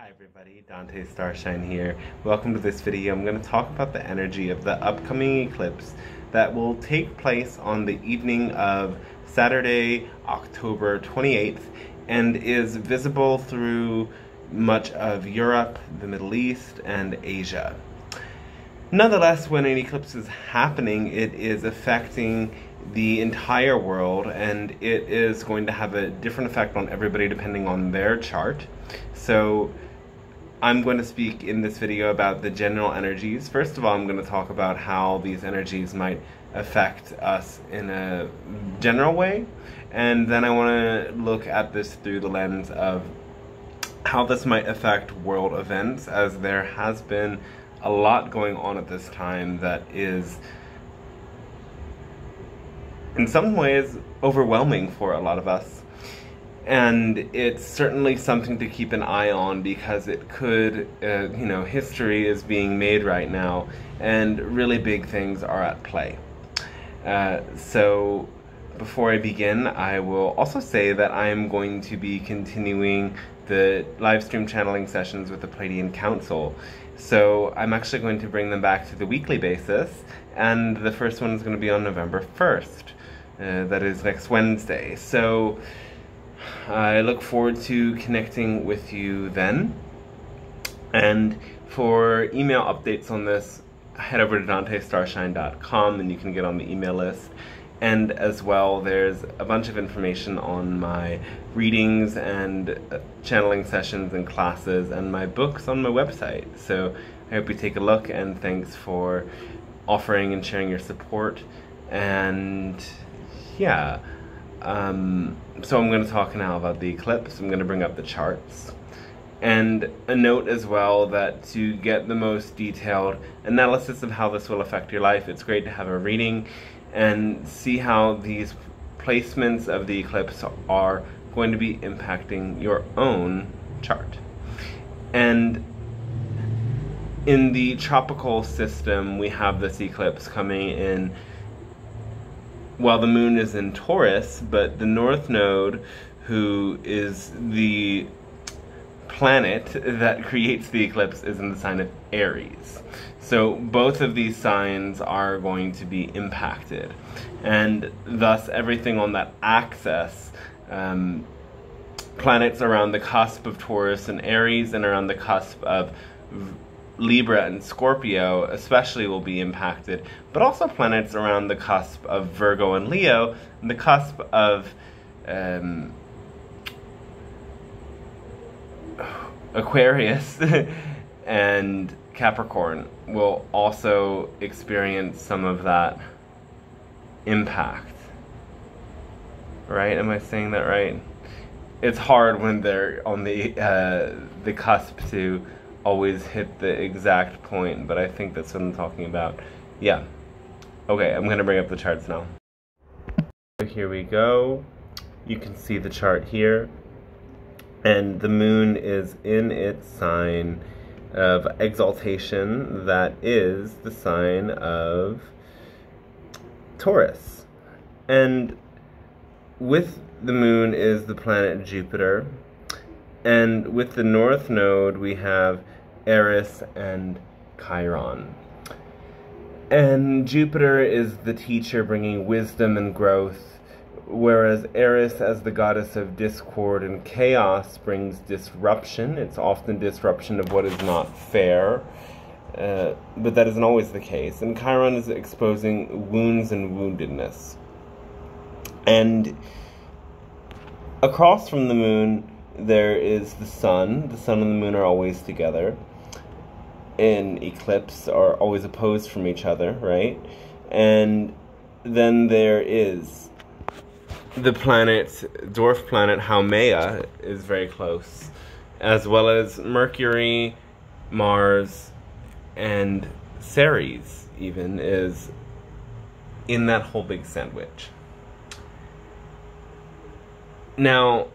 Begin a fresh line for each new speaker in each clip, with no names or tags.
Hi everybody, Dante Starshine here. Welcome to this video. I'm going to talk about the energy of the upcoming eclipse that will take place on the evening of Saturday, October 28th, and is visible through much of Europe, the Middle East, and Asia. Nonetheless, when an eclipse is happening, it is affecting the entire world, and it is going to have a different effect on everybody depending on their chart. So I'm going to speak in this video about the general energies. First of all, I'm going to talk about how these energies might affect us in a general way, and then I want to look at this through the lens of how this might affect world events, as there has been a lot going on at this time that is in some ways overwhelming for a lot of us. And it's certainly something to keep an eye on, because it could, history is being made right now, and really big things are at play. So before I begin, I will also say that I am going to be continuing the live stream channeling sessions with the Pleiadian Council. So I'm actually going to bring them back to the weekly basis, and the first one is going to be on November 1st. That is next Wednesday. So I look forward to connecting with you then. And for email updates on this, head over to dantestarshine.com and you can get on the email list. And as well, there's a bunch of information on my readings and channeling sessions and classes and my books on my website. So I hope you take a look, and thanks for offering and sharing your support. And yeah. So I'm going to talk now about the eclipse. I'm going to bring up the charts. And a note as well that to get the most detailed analysis of how this will affect your life, it's great to have a reading and see how these placements of the eclipse are going to be impacting your own chart. And in the tropical system, we have this eclipse coming in. Well, the moon is in Taurus, but the North Node, who is the planet that creates the eclipse, is in the sign of Aries. So both of these signs are going to be impacted, and thus everything on that axis, planets around the cusp of Taurus and Aries and around the cusp of Libra and Scorpio especially will be impacted, but also planets around the cusp of Virgo and Leo, and the cusp of Aquarius and Capricorn will also experience some of that impact. Right? Am I saying that right? It's hard when they're on the cusp to always hit the exact point, but I think that's what I'm talking about. Yeah. Okay, I'm gonna bring up the charts now. Here we go. You can see the chart here, and the moon is in its sign of exaltation, that is the sign of Taurus. And with the moon is the planet Jupiter, and with the North Node we have Eris and Chiron. And Jupiter is the teacher, bringing wisdom and growth, whereas Eris, as the goddess of discord and chaos, brings disruption. It's often disruption of what is not fair, but that isn't always the case. And Chiron is exposing wounds and woundedness. And across from the moon there is the sun. The sun and the moon are always together. In eclipse are always opposed from each other, right? And then there is the planet, dwarf planet Haumea is very close, as well as Mercury, Mars, and Ceres even is in that whole big sandwich. Now,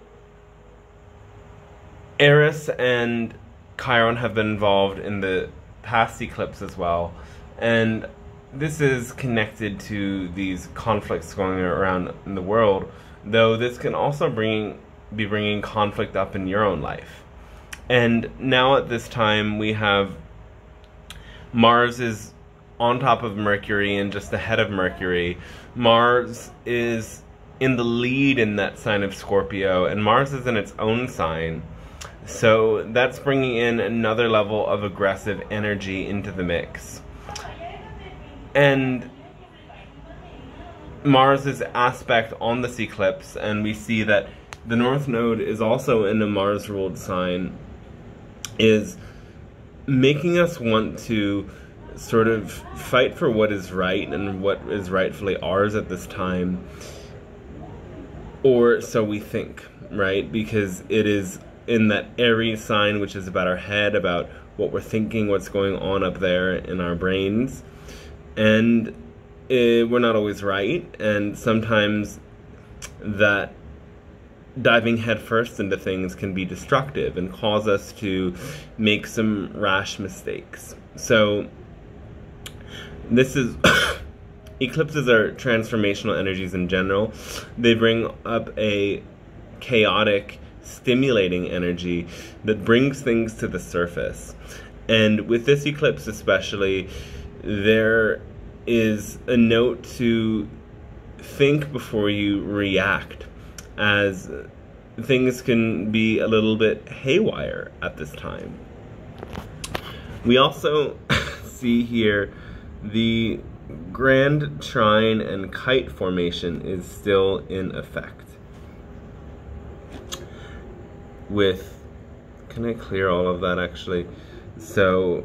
Eris and Chiron have been involved in the past eclipse as well, and this is connected to these conflicts going around in the world, though this can also be bringing conflict up in your own life. And now at this time we have Mars is on top of Mercury and just ahead of Mercury. Mars is in the lead in that sign of Scorpio, and Mars is in its own sign. So that's bringing in another level of aggressive energy into the mix. And Mars's aspect on this eclipse, and we see that the North Node is also in a Mars-ruled sign, is making us want to sort of fight for what is right and what is rightfully ours at this time. Or so we think, right? Because it is in that Aries sign, which is about our head, about what we're thinking, what's going on up there in our brains. And we're not always right, and sometimes that diving headfirst into things can be destructive and cause us to make some rash mistakes. So this is eclipses are transformational energies in general. They bring up a chaotic, stimulating energy that brings things to the surface. And with this eclipse especially, there is a note to think before you react, as things can be a little bit haywire at this time. We also see here the Grand Trine and Kite formation is still in effect. With, can I clear all of that actually? So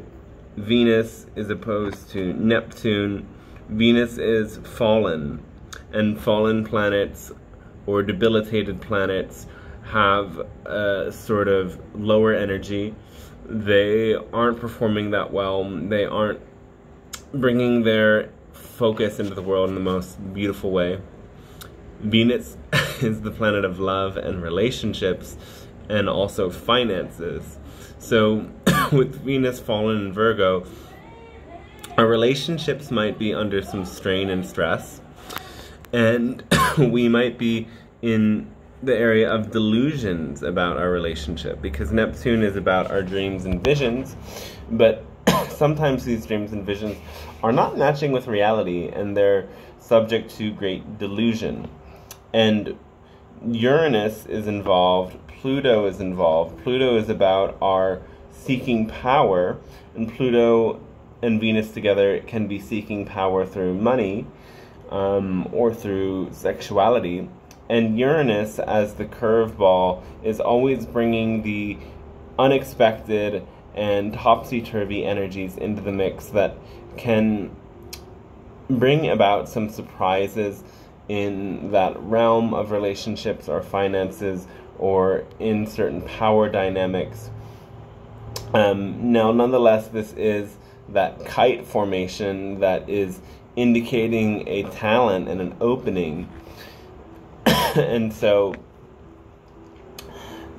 Venus is opposed to Neptune. Venus is fallen, and fallen planets or debilitated planets have a sort of lower energy. They aren't performing that well. They aren't bringing their focus into the world in the most beautiful way. Venus is the planet of love and relationships, and also finances. So with Venus fallen in Virgo, our relationships might be under some strain and stress, and we might be in the area of delusions about our relationship, because Neptune is about our dreams and visions, but sometimes these dreams and visions are not matching with reality, and they're subject to great delusion. And Uranus is involved, Pluto is involved. Pluto is about our seeking power, and Pluto and Venus together can be seeking power through money or through sexuality. And Uranus, as the curveball, is always bringing the unexpected and topsy-turvy energies into the mix that can bring about some surprises in that realm of relationships or finances, or in certain power dynamics. Now, nonetheless, this is that kite formation that is indicating a talent and an opening. And so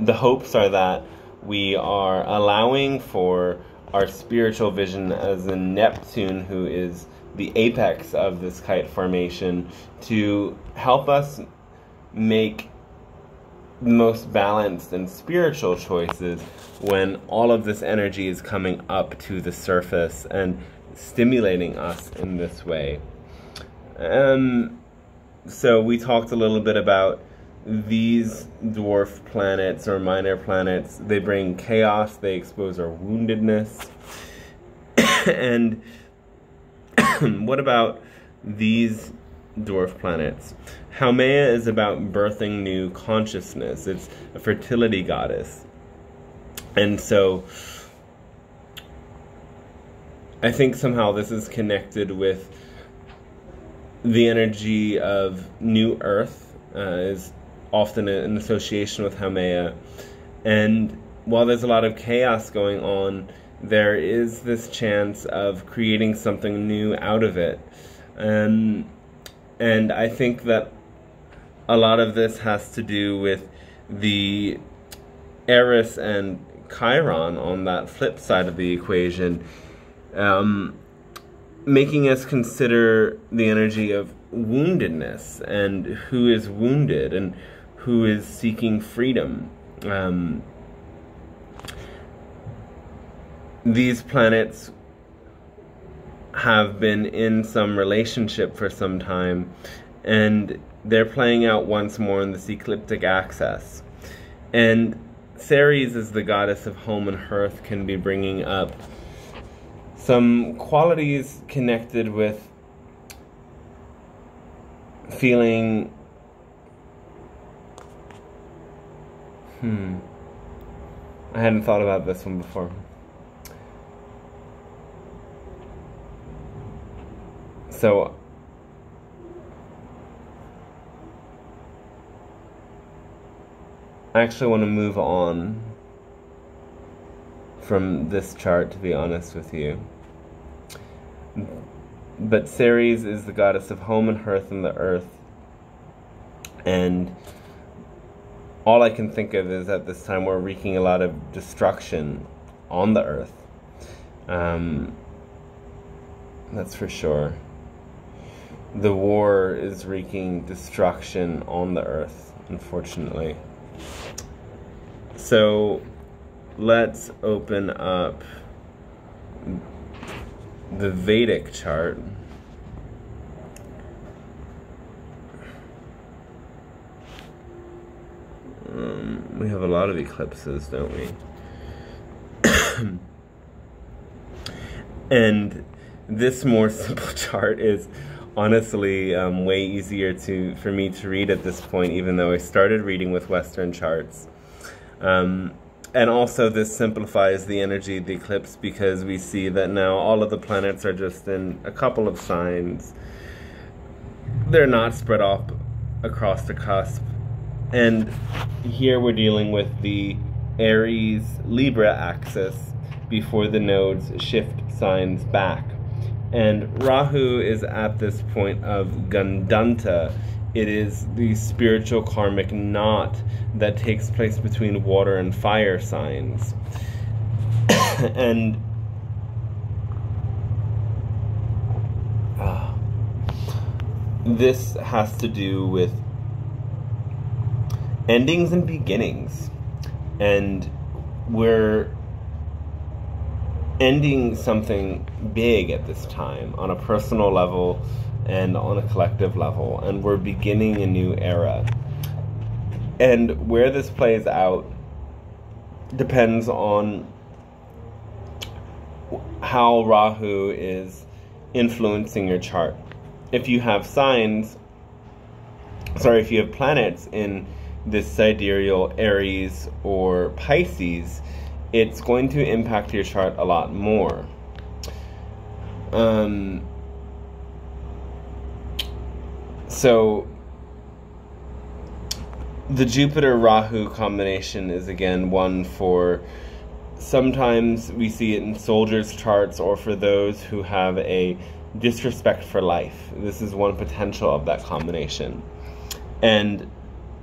the hopes are that we are allowing for our spiritual vision, as in Neptune, who is the apex of this kite formation, to help us make the most balanced and spiritual choices when all of this energy is coming up to the surface and stimulating us in this way. So we talked a little bit about these dwarf planets or minor planets. They bring chaos, they expose our woundedness. And what about these dwarf planets? Haumea is about birthing new consciousness. It's a fertility goddess. And so I think somehow this is connected with the energy of New Earth, is often an association with Haumea. And while there's a lot of chaos going on, there is this chance of creating something new out of it. And I think that a lot of this has to do with the Eris and Chiron on that flip side of the equation, making us consider the energy of woundedness, and who is wounded and who is seeking freedom. these planets have been in some relationship for some time, and they're playing out once more in this ecliptic axis. And Ceres, as the goddess of home and hearth, can be bringing up some qualities connected with feeling I hadn't thought about this one before. So I actually want to move on from this chart, to be honest with you. But Ceres is the goddess of home and hearth and the earth. And all I can think of is at this time we're wreaking a lot of destruction on the earth. That's for sure. The war is wreaking destruction on the earth, unfortunately. So let's open up the Vedic chart. We have a lot of eclipses, don't we? And this more simple chart is honestly way easier for me to read at this point, even though I started reading with Western charts. And also this simplifies the energy of the eclipse, because we see that now all of the planets are just in a couple of signs. They're not spread off across the cusp. And here we're dealing with the Aries-Libra axis before the nodes shift signs back. And Rahu is at this point of Gandanta. It is the spiritual karmic knot that takes place between water and fire signs. And this has to do with endings and beginnings. And we're ending something big at this time on a personal level and on a collective level, and we're beginning a new era. And where this plays out depends on how Rahu is influencing your chart. If you have if you have planets in this sidereal Aries or Pisces, it's going to impact your chart a lot more. So the Jupiter-Rahu combination is again one for, sometimes we see it in soldiers' charts or for those who have a disrespect for life. This is one potential of that combination. And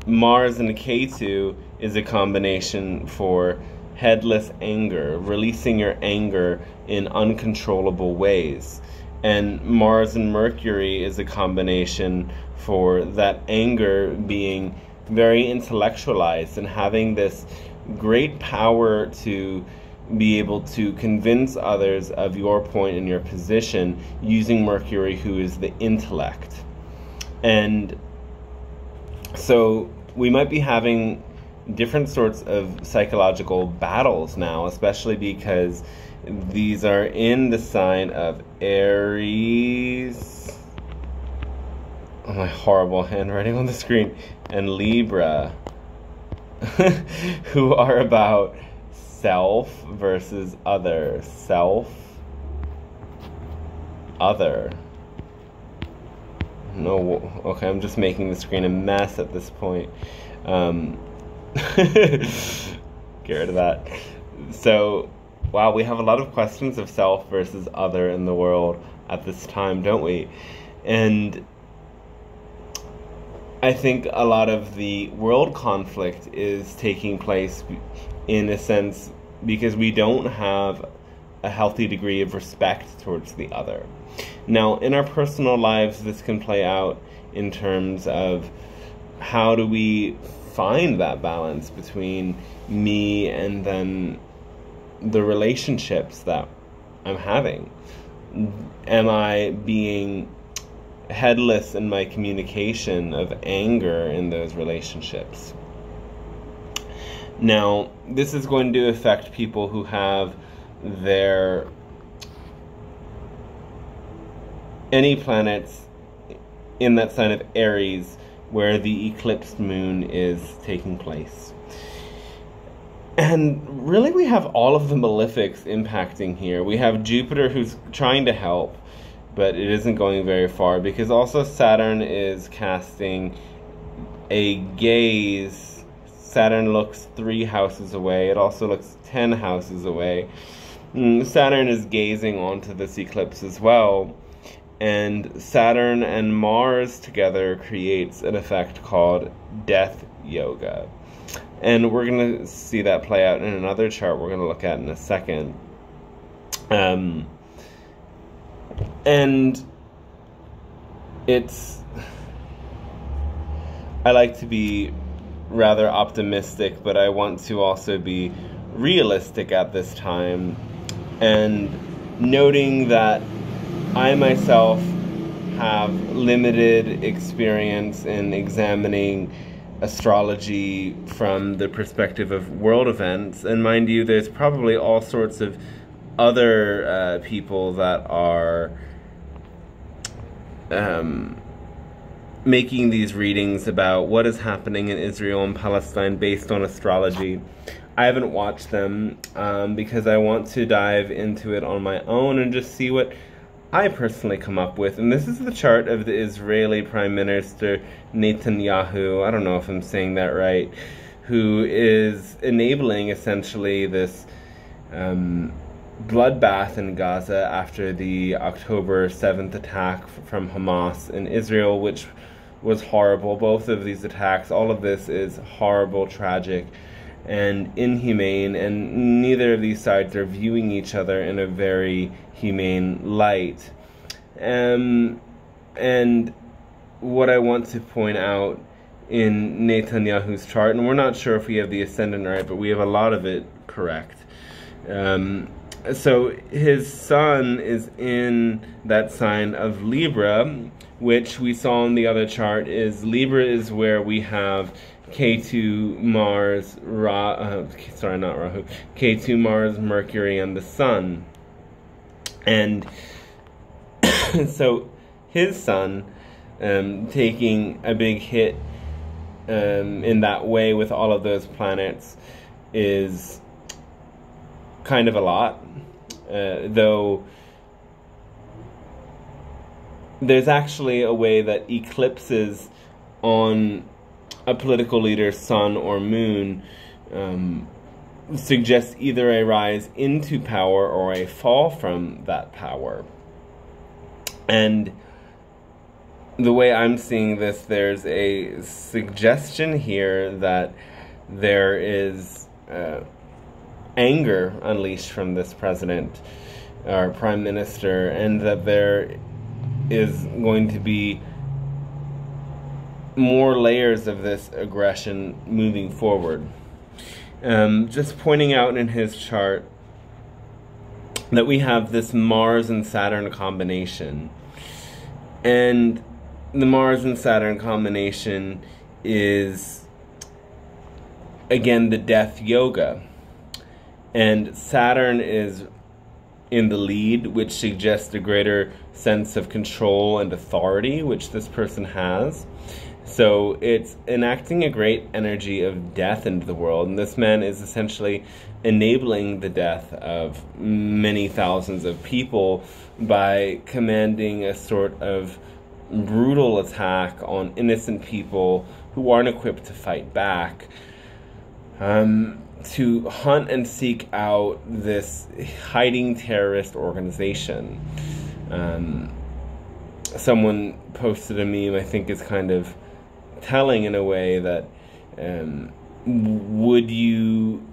Mars and Ketu is a combination for headless anger, releasing your anger in uncontrollable ways. And Mars and Mercury is a combination for that anger being very intellectualized and having this great power to be able to convince others of your point and your position using Mercury, who is the intellect. And so we might be having different sorts of psychological battles now, especially because these are in the sign of Aries. Oh, my horrible handwriting on the screen. And Libra, who are about self versus other. Self, other. No, okay, I'm just making the screen a mess at this point. Get rid of that. So, wow, we have a lot of questions of self versus other in the world at this time, don't we? And I think a lot of the world conflict is taking place in a sense because we don't have a healthy degree of respect towards the other. Now, in our personal lives, this can play out in terms of how do we find that balance between me and then the relationships that I'm having? Am I being headless in my communication of anger in those relationships? Now, this is going to affect people who have any planets in that sign of Aries where the eclipsed moon is taking place. And really we have all of the malefics impacting here. We have Jupiter, who's trying to help, but it isn't going very far, because also Saturn is casting a gaze. Saturn looks 3 houses away. It also looks 10 houses away. Saturn is gazing onto this eclipse as well. And Saturn and Mars together creates an effect called death yoga. And we're going to see that play out in another chart we're going to look at in a second. And I like to be rather optimistic, but I want to also be realistic at this time, and noting that I myself have limited experience in examining astrology from the perspective of world events. And mind you, there's probably all sorts of other people that are making these readings about what is happening in Israel and Palestine based on astrology. I haven't watched them because I want to dive into it on my own and just see what I personally come up with. And this is the chart of the Israeli Prime Minister Netanyahu, I don't know if I'm saying that right, who is enabling essentially this bloodbath in Gaza after the October 7th attack from Hamas in Israel, which was horrible. Both of these attacks, all of this is horrible, tragic, and inhumane, and neither of these sides are viewing each other in a very humane light. And what I want to point out in Netanyahu's chart, and we're not sure if we have the ascendant right, but we have a lot of it correct. So his sun is in that sign of Libra, which we saw in the other chart. Libra is where we have K2 Mars, K2 Mars, Mercury, and the Sun. And so his sun taking a big hit in that way with all of those planets is kind of a lot, though there's actually a way that eclipses on a political leader's sun or moon suggests either a rise into power or a fall from that power. And the way I'm seeing this, there's a suggestion here that there is anger unleashed from this president or prime minister, and that there is going to be more layers of this aggression moving forward. Just pointing out in his chart that we have this Mars and Saturn combination, and the Mars and Saturn combination is again the death yoga, and Saturn is in the lead, which suggests a greater sense of control and authority, which this person has. So it's enacting a great energy of death into the world, and this man is essentially enabling the death of many thousands of people by commanding a sort of brutal attack on innocent people who aren't equipped to fight back, to hunt and seek out this hiding terrorist organization. Someone posted a meme I think is kind of telling in a way that would you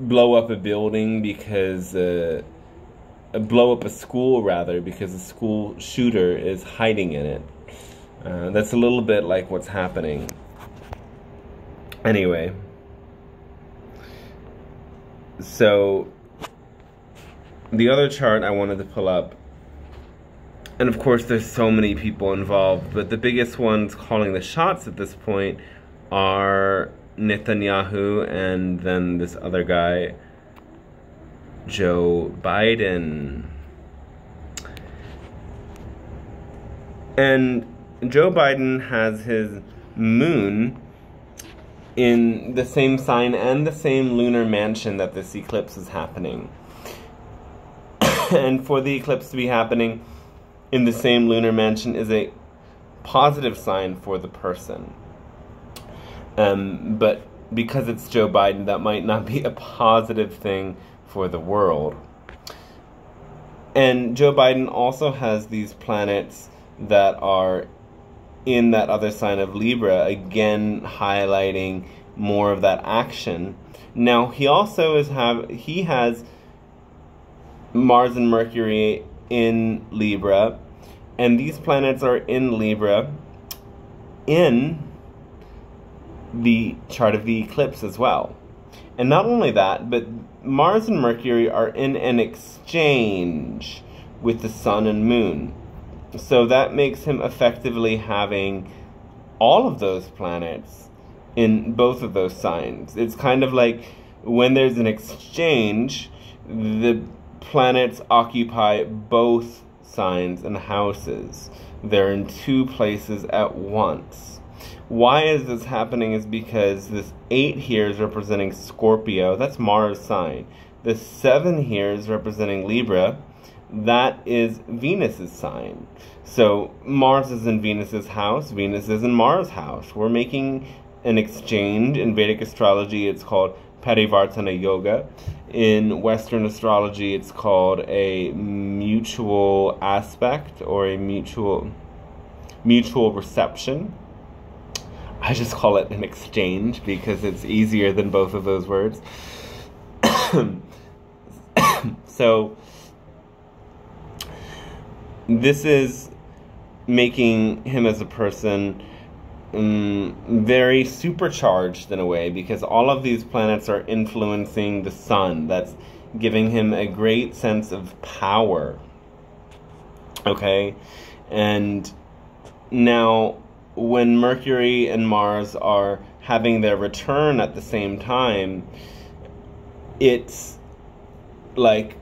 blow up a building because blow up a school rather because a school shooter is hiding in it? That's a little bit like what's happening. Anyway, so the other chart I wanted to pull up, and of course there's so many people involved, but the biggest ones calling the shots at this point are Netanyahu and then this other guy, Joe Biden. And Joe Biden has his moon in the same sign and the same lunar mansion that this eclipse is happening. And for the eclipse to be happening in the same lunar mansion is a positive sign for the person. But because it's Joe Biden, that might not be a positive thing for the world. And Joe Biden also has these planets that are in that other sign of Libra, again highlighting more of that action. Now he also has Mars and Mercury in Libra, and these planets are in Libra in the chart of the eclipse as well. And not only that, but Mars and Mercury are in an exchange with the Sun and Moon. So that makes him effectively having all of those planets in both of those signs. It's kind of like when there's an exchange, the planets occupy both signs and houses. They're in two places at once. Why is this happening is because this 8 here is representing Scorpio. That's Mars' sign. The 7 here is representing Libra. That is Venus's sign. So Mars is in Venus's house, Venus is in Mars' house. We're making an exchange. In Vedic astrology, it's called Parivartana Yoga. In Western astrology, it's called a mutual aspect or a mutual reception. I just call it an exchange because it's easier than both of those words. So this is making him as a person very supercharged in a way, because all of these planets are influencing the Sun. That's giving him a great sense of power. Okay? And now, when Mercury and Mars are having their return at the same time, it's like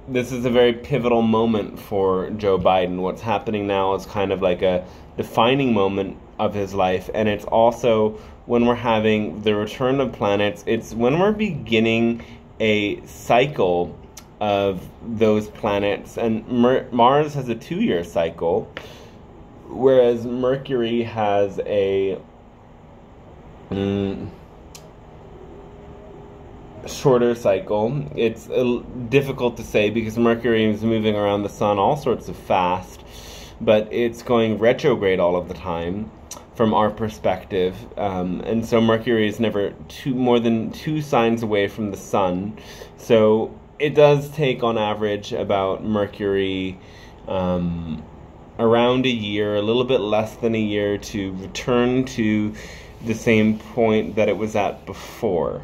this is a very pivotal moment for Joe Biden. What's happening now is kind of like a defining moment of his life, and it's also when we're having the return of planets, it's when we're beginning a cycle of those planets. And Mars has a 2-year cycle, whereas Mercury has a shorter cycle. It's difficult to say because Mercury is moving around the Sun all sorts of fast, but it's going retrograde all of the time from our perspective. And so Mercury is never more than 2 signs away from the Sun. So it does take on average about Mercury around a year, a little bit less than a year, to return to the same point that it was at before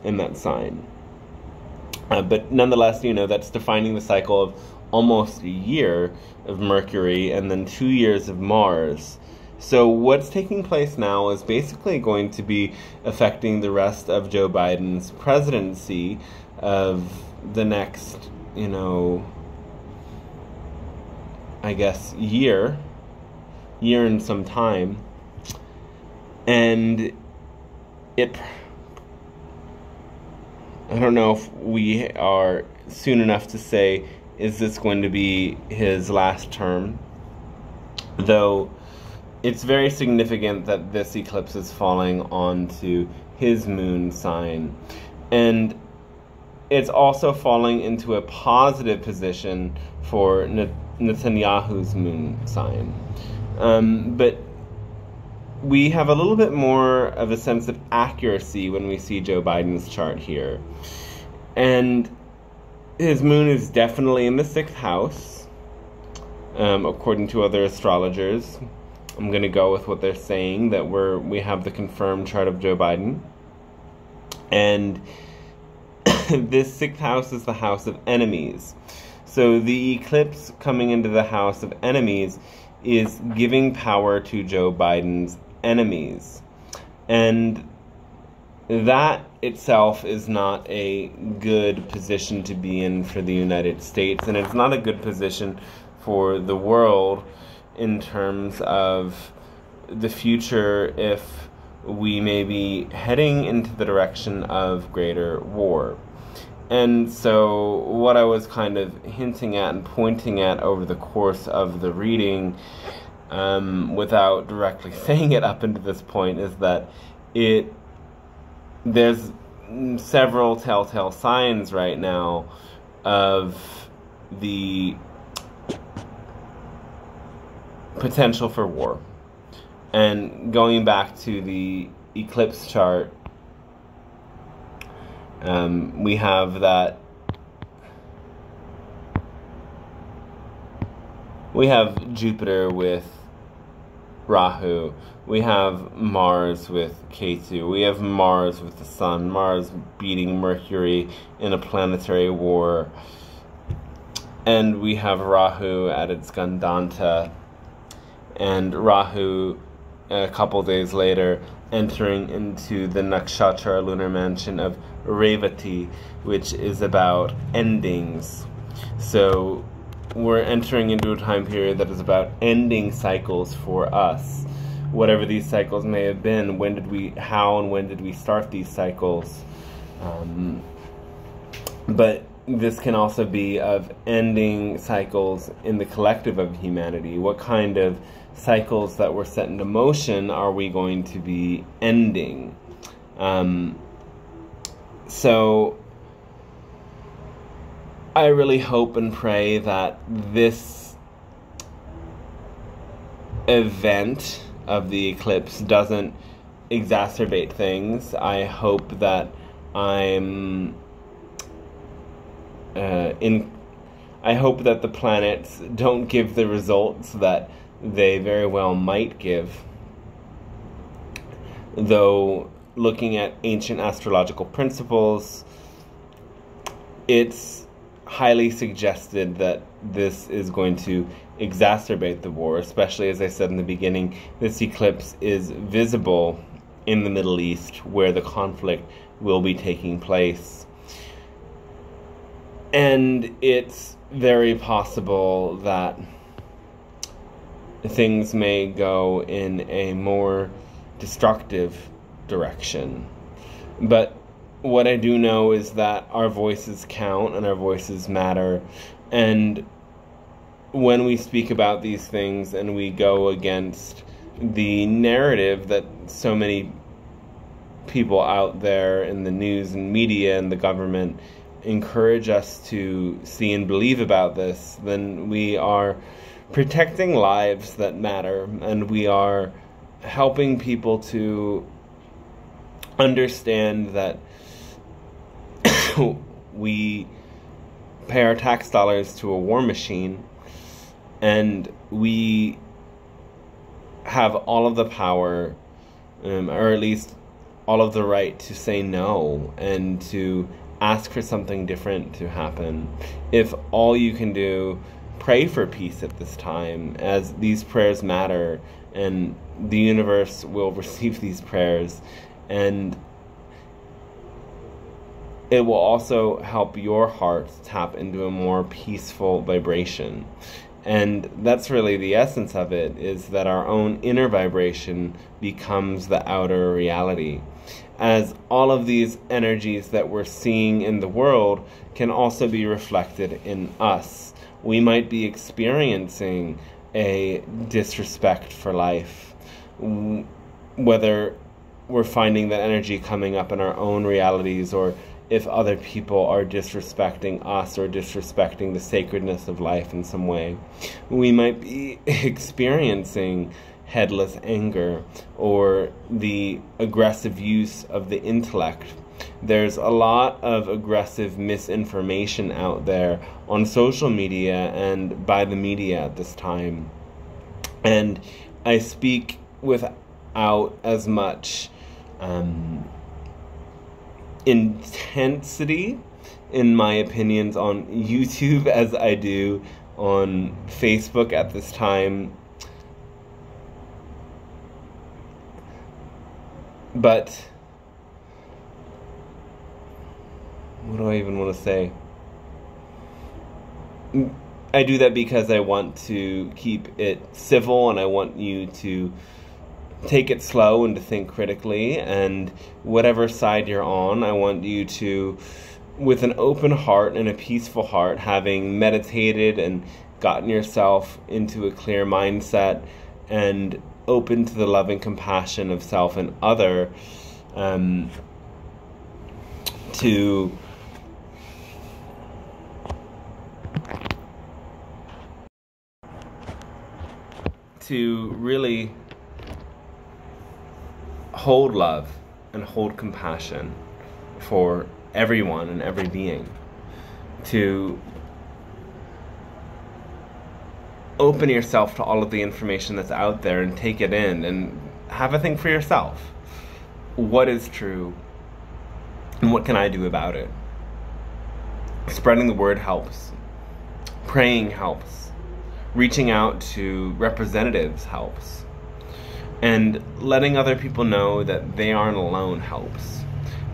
in that sign. But nonetheless, that's defining the cycle of almost a year of Mercury and then 2 years of Mars. So what's taking place now is basically going to be affecting the rest of Joe Biden's presidency of the next, I guess, year and some time. And I don't know if we are soon enough to say, is this going to be his last term? Though it's very significant that this eclipse is falling onto his moon sign. And it's also falling into a positive position for Netanyahu's moon sign. But we have a little bit more of a sense of accuracy when we see Joe Biden's chart here. And his moon is definitely in the 6th house, according to other astrologers. I'm going to go with what they're saying, that we have the confirmed chart of Joe Biden. And this sixth house is the house of enemies. So the eclipse coming into the house of enemies is giving power to Joe Biden's enemies. And that itself is not a good position to be in for the United States, and it's not a good position for the world in terms of the future if we may be heading into the direction of greater war. And so what I was kind of hinting at and pointing at over the course of the reading, without directly saying it up until this point, is that there's several telltale signs right now of the potential for war. And going back to the eclipse chart, we have that we have Jupiter with Rahu, we have Mars with Ketu, we have Mars with the Sun, Mars beating Mercury in a planetary war, and we have Rahu at its Gandanta, and Rahu a couple days later entering into the nakshatra lunar mansion of Revati, which is about endings. So we're entering into a time period that is about ending cycles for us. Whatever these cycles may have been, how and when did we start these cycles? But this can also be of ending cycles in the collective of humanity. What kind of cycles that were set into motion are we going to be ending? So I really hope and pray that this event of the eclipse doesn't exacerbate things. I hope that I hope that the planets don't give the results that they very well might give. Though, looking at ancient astrological principles, it's highly suggested that this is going to exacerbate the war, especially, as I said in the beginning, this eclipse is visible in the Middle East, where the conflict will be taking place. And it's very possible that things may go in a more destructive direction. But what I do know is that our voices count and our voices matter. And when we speak about these things and we go against the narrative that so many people out there in the news and media and the government encourage us to see and believe about this, then we are protecting lives that matter, and we are helping people to understand that we pay our tax dollars to a war machine, and we have all of the power, or at least all of the right to say no and to ask for something different to happen. If all you can do, pray for peace at this time, as these prayers matter, and the universe will receive these prayers, and it will also help your heart tap into a more peaceful vibration. And that's really the essence of it, is that our own inner vibration becomes the outer reality. As all of these energies that we're seeing in the world can also be reflected in us. We might be experiencing a disrespect for life, whether we're finding that energy coming up in our own realities, or if other people are disrespecting us or disrespecting the sacredness of life in some way. We might be experiencing headless anger or the aggressive use of the intellect. There's a lot of aggressive misinformation out there on social media and by the media at this time. And I speak without as much intensity in my opinions on YouTube as I do on Facebook at this time. But what do I even want to say? I do that because I want to keep it civil, and I want you to take it slow and to think critically, and whatever side you're on, I want you to, with an open heart and a peaceful heart, having meditated and gotten yourself into a clear mindset and open to the loving compassion of self and other, to really hold love and hold compassion for everyone and every being, to open yourself to all of the information that's out there and take it in and have a think for yourself. What is true and what can I do about it? Spreading the word helps. Praying helps. Reaching out to representatives helps. And letting other people know that they aren't alone helps.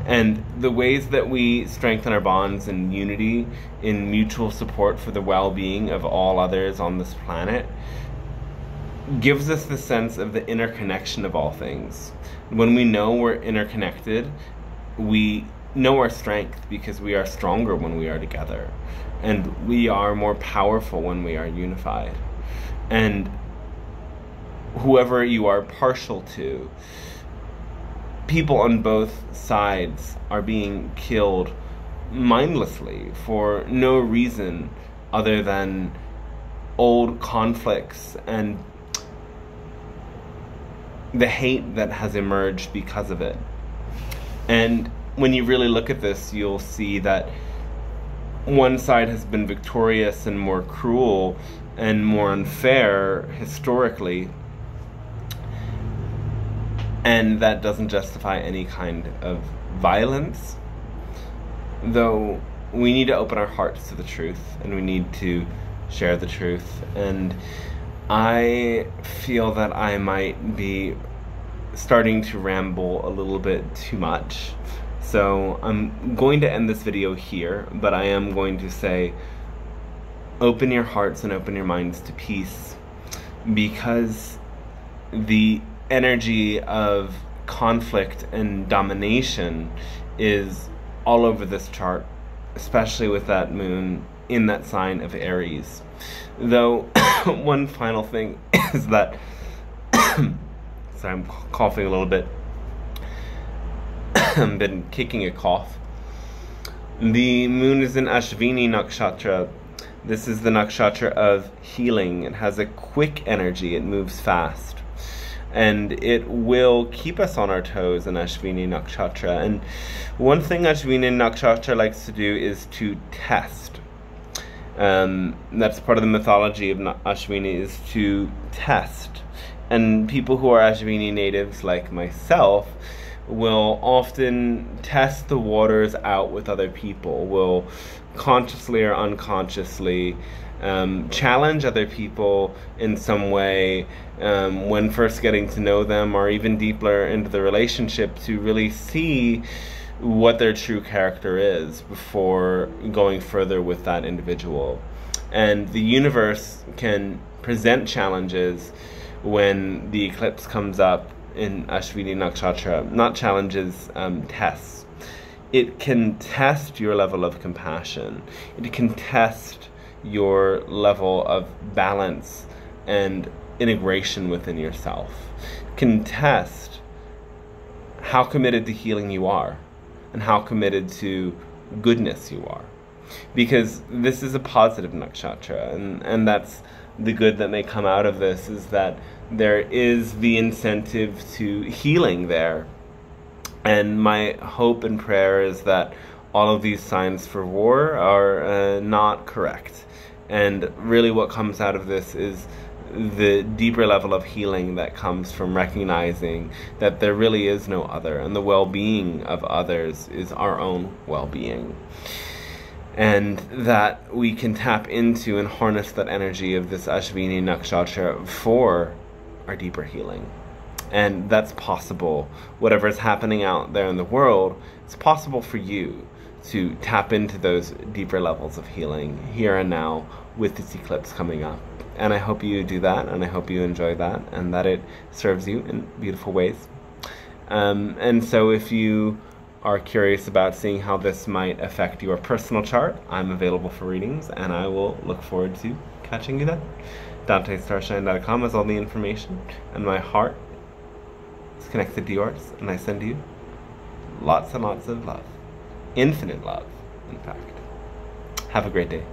And the ways that we strengthen our bonds in unity, in mutual support for the well-being of all others on this planet, gives us the sense of the interconnection of all things. When we know we're interconnected, we know our strength because we are stronger when we are together. And we are more powerful when we are unified. And whoever you are partial to, people on both sides are being killed mindlessly for no reason other than old conflicts and the hate that has emerged because of it. And when you really look at this, you'll see that one side has been victorious and more cruel and more unfair historically, and that doesn't justify any kind of violence, though we need to open our hearts to the truth, and we need to share the truth. And I feel that I might be starting to ramble a little bit too much, so I'm going to end this video here, but I am going to say, open your hearts and open your minds to peace, because the energy of conflict and domination is all over this chart, especially with that moon in that sign of Aries. Though one final thing is that sorry, I'm coughing a little bit. I've been kicking a cough. The moon is in Ashvini Nakshatra. This is the nakshatra of healing. It has a quick energy, it moves fast, and it will keep us on our toes in Ashvini Nakshatra. And one thing Ashvini Nakshatra likes to do is to test. That's part of the mythology of Ashvini, is to test. And people who are Ashvini natives like myself will often test the waters out with other people, will consciously or unconsciously challenge other people in some way when first getting to know them, or even deeper into the relationship, to really see what their true character is before going further with that individual. And the universe can present challenges when the eclipse comes up in Ashvini Nakshatra. Not challenges, tests. It can test your level of compassion. It can test your level of balance and integration within yourself. It can test how committed to healing you are and how committed to goodness you are. Because this is a positive nakshatra, and that's the good that may come out of this, is that there is the incentive to healing there. And my hope and prayer is that all of these signs for war are not correct. And really what comes out of this is the deeper level of healing that comes from recognizing that there really is no other, and the well-being of others is our own well-being. and that we can tap into and harness that energy of this Ashvini Nakshatra for our deeper healing. And that's possible. Whatever is happening out there in the world, it's possible for you to tap into those deeper levels of healing here and now with this eclipse coming up. And I hope you do that, and I hope you enjoy that, and that it serves you in beautiful ways. And so if you are curious about seeing how this might affect your personal chart, I'm available for readings, and I will look forward to catching you then. DanteStarshine.com has all the information, and my heart is connected to yours, and I send you lots and lots of love. Infinite love, in fact. Have a great day.